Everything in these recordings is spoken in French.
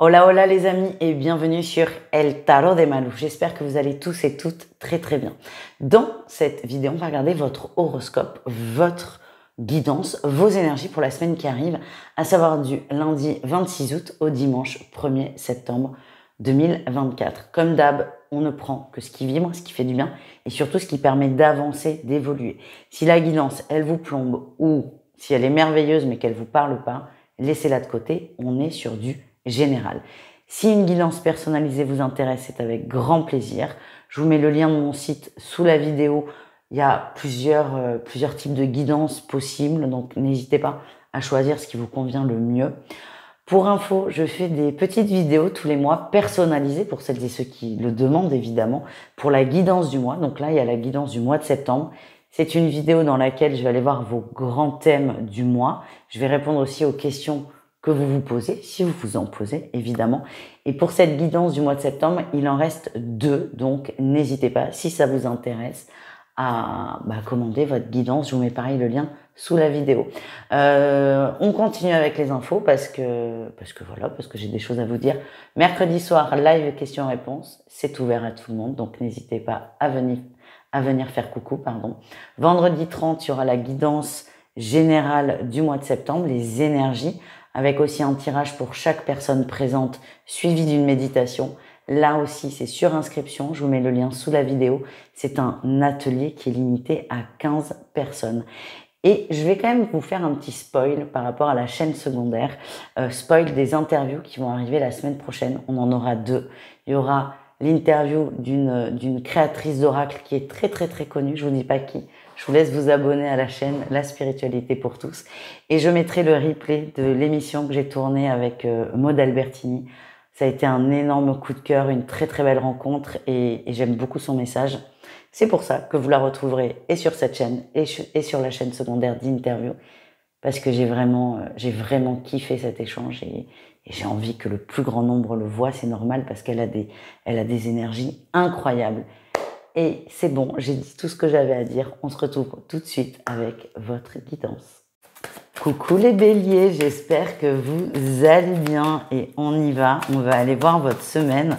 Hola hola les amis et bienvenue sur El Tarot de Malou. J'espère que vous allez tous et toutes très très bien. Dans cette vidéo, on va regarder votre horoscope, votre guidance, vos énergies pour la semaine qui arrive, à savoir du lundi 26 août au dimanche 1er septembre 2024. Comme d'hab, on ne prend que ce qui vibre, ce qui fait du bien et surtout ce qui permet d'avancer, d'évoluer. Si la guidance, elle vous plombe ou si elle est merveilleuse mais qu'elle ne vous parle pas, laissez-la de côté, on est sur du général. Si une guidance personnalisée vous intéresse, c'est avec grand plaisir. Je vous mets le lien de mon site sous la vidéo. Il y a plusieurs types de guidances possibles, donc n'hésitez pas à choisir ce qui vous convient le mieux. Pour info, je fais des petites vidéos tous les mois personnalisées pour celles et ceux qui le demandent évidemment, pour la guidance du mois. Donc là, il y a la guidance du mois de septembre. C'est une vidéo dans laquelle je vais aller voir vos grands thèmes du mois. Je vais répondre aussi aux questions que vous vous posez, si vous vous en posez, évidemment. Et pour cette guidance du mois de septembre, il en reste 2, donc n'hésitez pas, si ça vous intéresse, à commander votre guidance. Je vous mets pareil le lien sous la vidéo. On continue avec les infos parce que j'ai des choses à vous dire. Mercredi soir, live questions-réponses, c'est ouvert à tout le monde, donc n'hésitez pas à venir faire coucou, pardon. Vendredi 30, il y aura la guidance générale du mois de septembre, les énergies, avec aussi un tirage pour chaque personne présente, suivi d'une méditation. Là aussi, c'est sur inscription. Je vous mets le lien sous la vidéo. C'est un atelier qui est limité à 15 personnes. Et je vais quand même vous faire un petit spoil par rapport à la chaîne secondaire. Spoil des interviews qui vont arriver la semaine prochaine. On en aura 2. Il y aura l'interview d'une créatrice d'oracle qui est très très très connue. Je vous dis pas qui. Je vous laisse vous abonner à la chaîne La Spiritualité pour tous. Et je mettrai le replay de l'émission que j'ai tournée avec Maud Albertini. Ça a été un énorme coup de cœur, une très très belle rencontre et j'aime beaucoup son message. C'est pour ça que vous la retrouverez et sur cette chaîne et sur la chaîne secondaire d'interview. Parce que j'ai vraiment kiffé cet échange et j'ai envie que le plus grand nombre le voit. C'est normal parce qu'elle a des énergies incroyables. Et c'est bon, j'ai dit tout ce que j'avais à dire. On se retrouve tout de suite avec votre guidance. Coucou les béliers, j'espère que vous allez bien et on y va. On va aller voir votre semaine,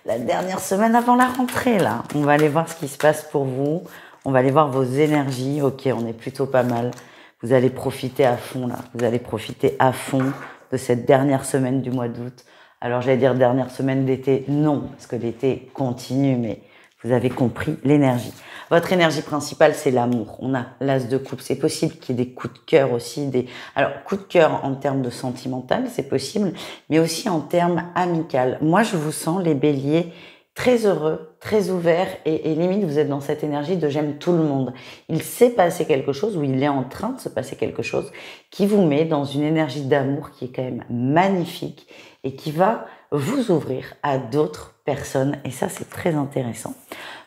la dernière semaine avant la rentrée là. On va aller voir ce qui se passe pour vous. On va aller voir vos énergies. Ok, on est plutôt pas mal. Vous allez profiter à fond là. Vous allez profiter à fond de cette dernière semaine du mois d'août. Alors j'allais dire dernière semaine d'été, non, parce que l'été continue, mais vous avez compris l'énergie. Votre énergie principale, c'est l'amour. On a l'as de coupe. C'est possible qu'il y ait des coups de cœur aussi. Alors, coups de cœur en termes de sentimental, c'est possible, mais aussi en termes amical. Moi, je vous sens, les béliers, très heureux, très ouverts et limite, vous êtes dans cette énergie de j'aime tout le monde. Il s'est passé quelque chose ou il est en train de se passer quelque chose qui vous met dans une énergie d'amour qui est quand même magnifique et qui va vous ouvrir à d'autres personnes et ça c'est très intéressant.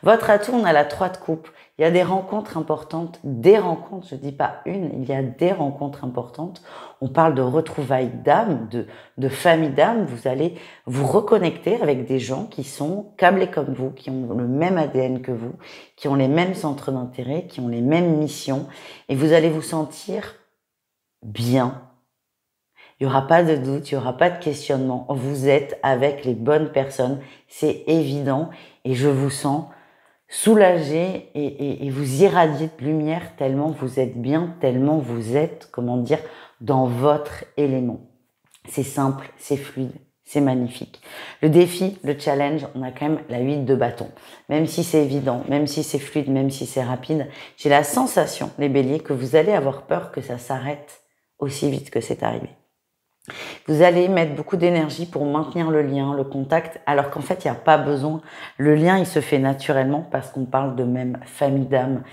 Votre atout, on a la 3 de coupe. Il y a des rencontres importantes, je dis pas une, il y a des rencontres importantes. On parle de retrouvailles d'âme, de famille d'âme. Vous allez vous reconnecter avec des gens qui sont câblés comme vous, qui ont le même ADN que vous, qui ont les mêmes centres d'intérêt, qui ont les mêmes missions et vous allez vous sentir bien. Il n'y aura pas de doute, il n'y aura pas de questionnement. Vous êtes avec les bonnes personnes, c'est évident. Et je vous sens soulagé et vous irradiez de lumière tellement vous êtes bien, tellement vous êtes, dans votre élément. C'est simple, c'est fluide, c'est magnifique. Le défi, le challenge, on a quand même la 8 de bâton. Même si c'est évident, même si c'est fluide, même si c'est rapide, j'ai la sensation, les béliers, que vous allez avoir peur que ça s'arrête aussi vite que c'est arrivé. Vous allez mettre beaucoup d'énergie pour maintenir le lien, le contact, alors qu'en fait, il n'y a pas besoin. Le lien, il se fait naturellement parce qu'on parle de même famille d'âme.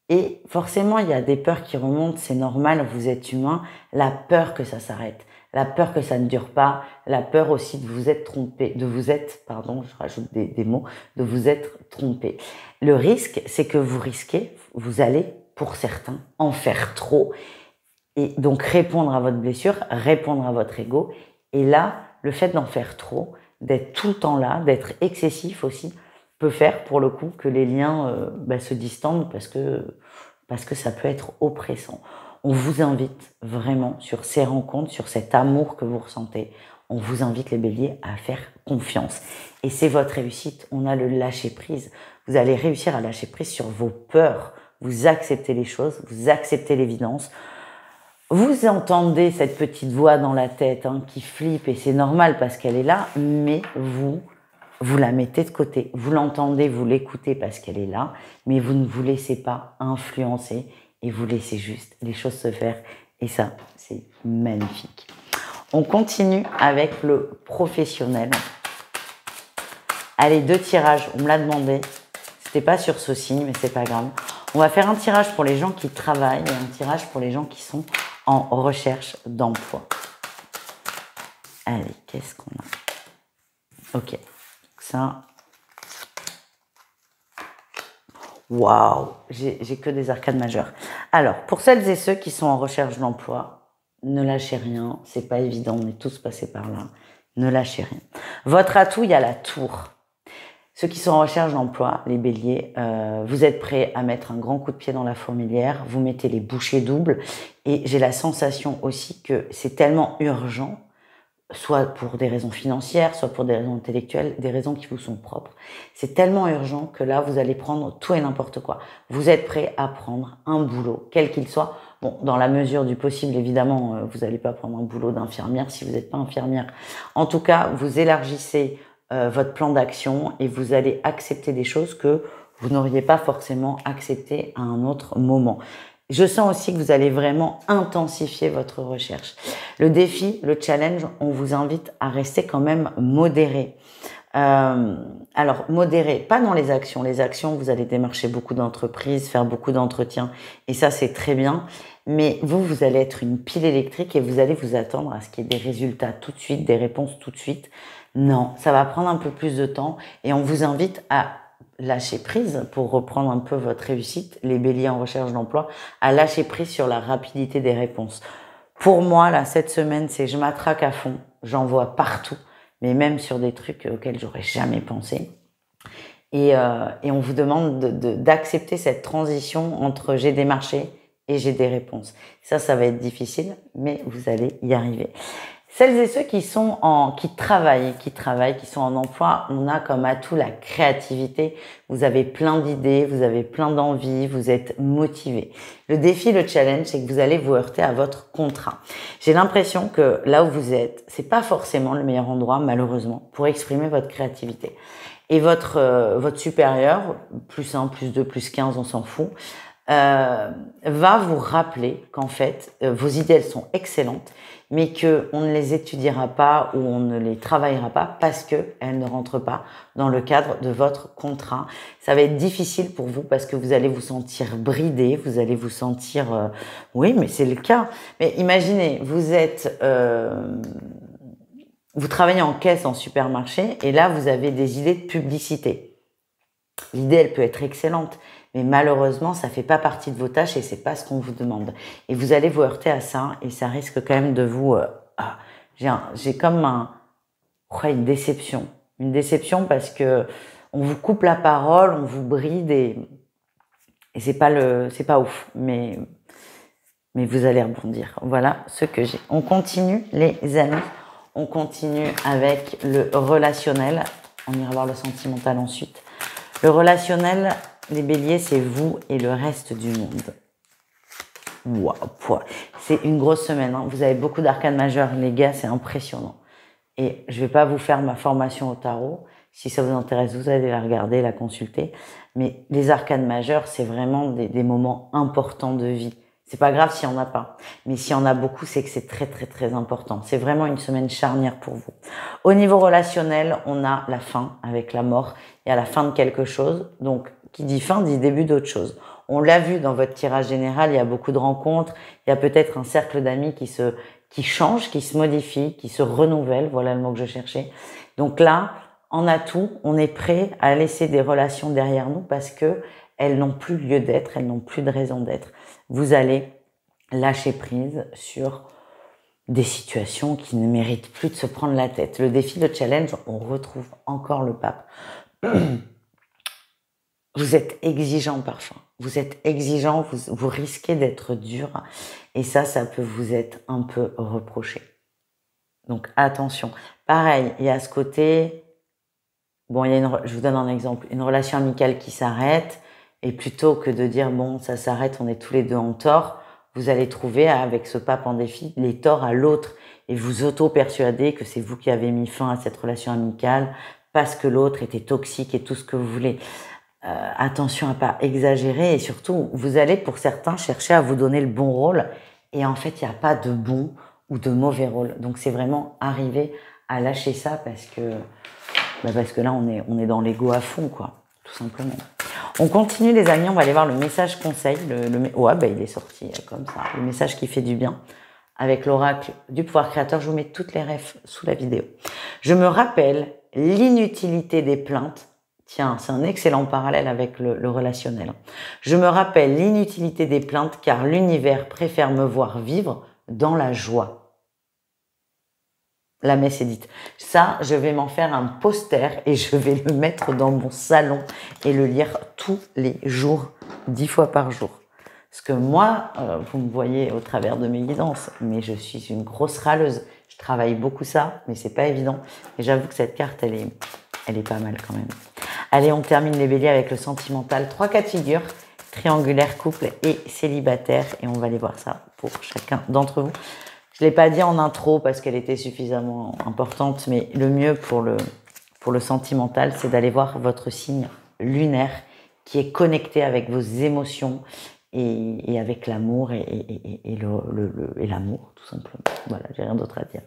Et forcément, il y a des peurs qui remontent, c'est normal, vous êtes humain. La peur que ça s'arrête, la peur que ça ne dure pas, la peur aussi de vous être trompé, je rajoute des mots, de vous être trompé. Le risque, c'est que vous allez, pour certains, en faire trop. Et donc répondre à votre blessure, répondre à votre ego. Et là, le fait d'en faire trop, d'être tout le temps là, d'être excessif aussi, peut faire pour le coup que les liens se distendent parce que ça peut être oppressant. On vous invite vraiment sur ces rencontres, sur cet amour que vous ressentez. On vous invite les béliers à faire confiance. Et c'est votre réussite. On a le lâcher prise. Vous allez réussir à lâcher prise sur vos peurs. Vous acceptez les choses, vous acceptez l'évidence. Vous entendez cette petite voix dans la tête qui flippe et c'est normal parce qu'elle est là, mais vous la mettez de côté. Vous l'entendez, vous l'écoutez parce qu'elle est là, mais vous ne vous laissez pas influencer et vous laissez juste les choses se faire. Et ça, c'est magnifique. On continue avec le professionnel. Allez, 2 tirages, on me l'a demandé. C'était pas sur ce signe, mais c'est pas grave. On va faire un tirage pour les gens qui travaillent et un tirage pour les gens qui sont en recherche d'emploi. Allez, qu'est-ce qu'on a? Ok, ça. Waouh, j'ai que des arcades majeures. Alors, pour celles et ceux qui sont en recherche d'emploi, ne lâchez rien. C'est pas évident, on est tous passés par là. Ne lâchez rien. Votre atout, il y a la tour. Ceux qui sont en recherche d'emploi, les béliers, vous êtes prêts à mettre un grand coup de pied dans la fourmilière, vous mettez les bouchées doubles et j'ai la sensation aussi que c'est tellement urgent, soit pour des raisons financières, soit pour des raisons intellectuelles, des raisons qui vous sont propres. C'est tellement urgent que là, vous allez prendre tout et n'importe quoi. Vous êtes prêts à prendre un boulot, quel qu'il soit. Bon, dans la mesure du possible, évidemment, vous n'allez pas prendre un boulot d'infirmière si vous n'êtes pas infirmière. En tout cas, vous élargissez votre plan d'action et vous allez accepter des choses que vous n'auriez pas forcément acceptées à un autre moment. Je sens aussi que vous allez vraiment intensifier votre recherche. Le défi, le challenge, on vous invite à rester quand même modéré. Alors, modéré, pas dans les actions. Les actions, vous allez démarcher beaucoup d'entreprises, faire beaucoup d'entretiens et ça, c'est très bien. Mais vous allez être une pile électrique et vous allez vous attendre à ce qu'il y ait des résultats tout de suite, des réponses tout de suite. Non, ça va prendre un peu plus de temps et on vous invite à lâcher prise, pour reprendre un peu votre réussite, les béliers en recherche d'emploi, à lâcher prise sur la rapidité des réponses. Pour moi, là, cette semaine, c'est je m'attraque à fond, j'en vois partout, mais même sur des trucs auxquels j'aurais jamais pensé. Et on vous demande d'accepter cette transition entre j'ai des marchés et j'ai des réponses. Ça va être difficile, mais vous allez y arriver. Celles et ceux qui travaillent, qui sont en emploi, on a comme atout la créativité. Vous avez plein d'idées, vous avez plein d'envies, vous êtes motivés. Le défi, le challenge, c'est que vous allez vous heurter à votre contrat. J'ai l'impression que là où vous êtes, c'est pas forcément le meilleur endroit, malheureusement, pour exprimer votre créativité. Et votre supérieur, plus 1, plus 2, plus 15, on s'en fout, va vous rappeler qu'en fait, vos idées, elles sont excellentes, mais qu'on ne les étudiera pas ou on ne les travaillera pas parce qu'elles ne rentrent pas dans le cadre de votre contrat. Ça va être difficile pour vous parce que vous allez vous sentir bridé, vous allez vous sentir... oui, mais c'est le cas. Mais imaginez, vous travaillez en caisse en supermarché et là, vous avez des idées de publicité. L'idée, elle peut être excellente, mais malheureusement, ça fait pas partie de vos tâches et c'est pas ce qu'on vous demande. Et vous allez vous heurter à ça et ça risque quand même de vous... j'ai comme une déception. Une déception parce que on vous coupe la parole, on vous bride et c'est pas ouf. Mais vous allez rebondir. Voilà ce que j'ai. On continue, les amis. On continue avec le relationnel. On ira voir le sentimental ensuite. Le relationnel, les béliers, c'est vous et le reste du monde. Waouh, c'est une grosse semaine. Vous avez beaucoup d'arcanes majeures, les gars, c'est impressionnant. Et je vais pas vous faire ma formation au tarot. Si ça vous intéresse, vous allez la regarder, la consulter. Mais les arcanes majeures, c'est vraiment des moments importants de vie. C'est pas grave s'il y en a pas. Mais s'il y en a beaucoup, c'est que c'est très, très, très important. C'est vraiment une semaine charnière pour vous. Au niveau relationnel, on a la fin avec la mort. Il y a la fin de quelque chose. Donc, qui dit fin, dit début d'autre chose. On l'a vu dans votre tirage général, il y a beaucoup de rencontres. Il y a peut-être un cercle d'amis qui change, qui se modifie, qui se renouvelle. Voilà le mot que je cherchais. Donc là, en atout, on est prêt à laisser des relations derrière nous parce que elles n'ont plus lieu d'être, elles n'ont plus de raison d'être. Vous allez lâcher prise sur des situations qui ne méritent plus de se prendre la tête. Le défi, le challenge, on retrouve encore le pape. Vous êtes exigeant parfois. Vous êtes exigeant, vous risquez d'être dur. Et ça peut vous être un peu reproché. Donc attention. Pareil, il y a ce côté, bon, je vous donne un exemple, une relation amicale qui s'arrête, et plutôt que de dire bon, ça s'arrête, on est tous les deux en tort, vous allez trouver avec ce pape en défi les torts à l'autre et vous auto-persuader que c'est vous qui avez mis fin à cette relation amicale parce que l'autre était toxique et tout ce que vous voulez. Attention à pas exagérer et surtout, vous allez pour certains chercher à vous donner le bon rôle et en fait, il n'y a pas de bon ou de mauvais rôle. Donc, c'est vraiment arriver à lâcher ça parce que là, on est dans l'ego à fond, quoi, tout simplement. On continue, les amis, on va aller voir le message conseil. Ouais, il est sorti comme ça, le message qui fait du bien. Avec l'oracle du pouvoir créateur, je vous mets toutes les refs sous la vidéo. Je me rappelle l'inutilité des plaintes. Tiens, c'est un excellent parallèle avec le relationnel. Je me rappelle l'inutilité des plaintes car l'univers préfère me voir vivre dans la joie. La messe est dite. Ça, je vais m'en faire un poster et je vais le mettre dans mon salon et le lire tous les jours, 10 fois par jour. Parce que moi, vous me voyez au travers de mes guidances, mais je suis une grosse râleuse. Je travaille beaucoup ça, mais c'est pas évident. Et j'avoue que cette carte, elle est pas mal quand même. Allez, on termine les béliers avec le sentimental. 3 cas de figure, triangulaire, couple et célibataire. Et on va aller voir ça pour chacun d'entre vous. Je ne l'ai pas dit en intro parce qu'elle était suffisamment importante, mais le mieux pour le sentimental, c'est d'aller voir votre signe lunaire qui est connecté avec vos émotions et avec l'amour et l'amour, tout simplement. Voilà, j'ai rien d'autre à dire.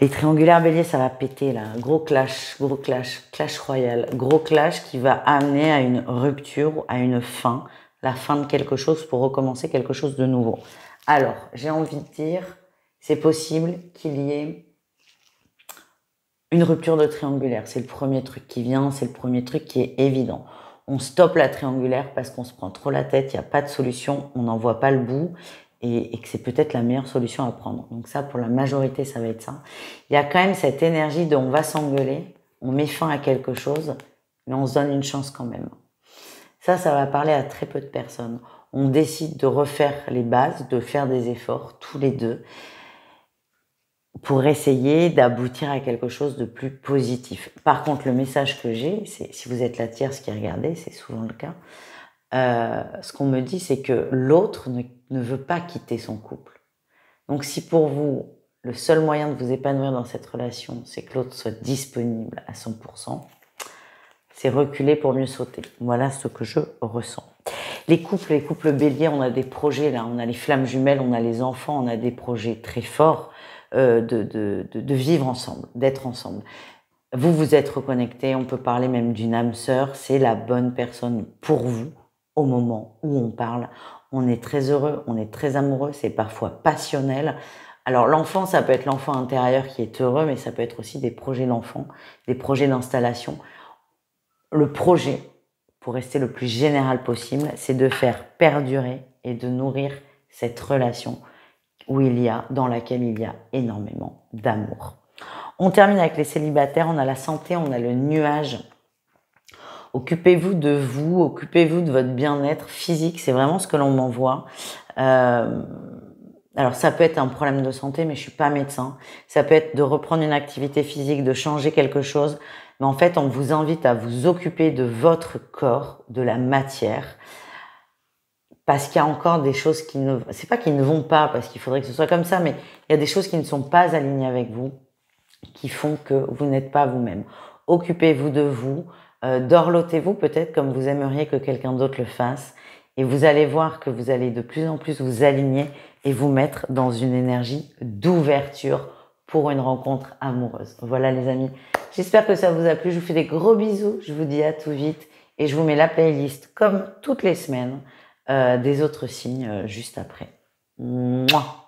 Les triangulaires béliers, ça va péter là. Gros clash royal. Gros clash qui va amener à une rupture, à une fin. La fin de quelque chose pour recommencer quelque chose de nouveau. Alors, j'ai envie de dire, c'est possible qu'il y ait une rupture de triangulaire. C'est le premier truc qui vient, c'est le premier truc qui est évident. On stoppe la triangulaire parce qu'on se prend trop la tête, il n'y a pas de solution, on n'en voit pas le bout et que c'est peut-être la meilleure solution à prendre. Donc ça, pour la majorité, ça va être ça. Il y a quand même cette énergie de on va s'engueuler, on met fin à quelque chose, mais on se donne une chance quand même. Ça va parler à très peu de personnes. On décide de refaire les bases, de faire des efforts tous les deux pour essayer d'aboutir à quelque chose de plus positif. Par contre, le message que j'ai, c'est si vous êtes la tierce qui regardez, c'est souvent le cas, ce qu'on me dit, c'est que l'autre ne veut pas quitter son couple. Donc si pour vous, le seul moyen de vous épanouir dans cette relation, c'est que l'autre soit disponible à 100%, c'est reculer pour mieux sauter. Voilà ce que je ressens. Les couples béliers, on a des projets là, on a les flammes jumelles, on a les enfants, on a des projets très forts de vivre ensemble, d'être ensemble. Vous êtes reconnectés, on peut parler même d'une âme sœur, c'est la bonne personne pour vous au moment où on parle. On est très heureux, on est très amoureux, c'est parfois passionnel. Alors l'enfant, ça peut être l'enfant intérieur qui est heureux, mais ça peut être aussi des projets d'enfant, des projets d'installation. Le projet, pour rester le plus général possible, c'est de faire perdurer et de nourrir cette relation dans laquelle il y a énormément d'amour. On termine avec les célibataires, on a la santé, on a le nuage. Occupez-vous de vous, occupez-vous de votre bien-être physique, c'est vraiment ce que l'on m'envoie. Alors ça peut être un problème de santé, mais je suis pas médecin. Ça peut être de reprendre une activité physique, de changer quelque chose. Mais en fait, on vous invite à vous occuper de votre corps, de la matière. Parce qu'il y a encore des choses qui ne... C'est pas qu'ils ne vont pas, parce qu'il faudrait que ce soit comme ça, mais il y a des choses qui ne sont pas alignées avec vous, qui font que vous n'êtes pas vous-même. Occupez-vous de vous, dorlotez-vous peut-être comme vous aimeriez que quelqu'un d'autre le fasse, et vous allez voir que vous allez de plus en plus vous aligner et vous mettre dans une énergie d'ouverture pour une rencontre amoureuse. Voilà les amis, j'espère que ça vous a plu, je vous fais des gros bisous, je vous dis à tout vite, et je vous mets la playlist comme toutes les semaines, des autres signes juste après. Mouah.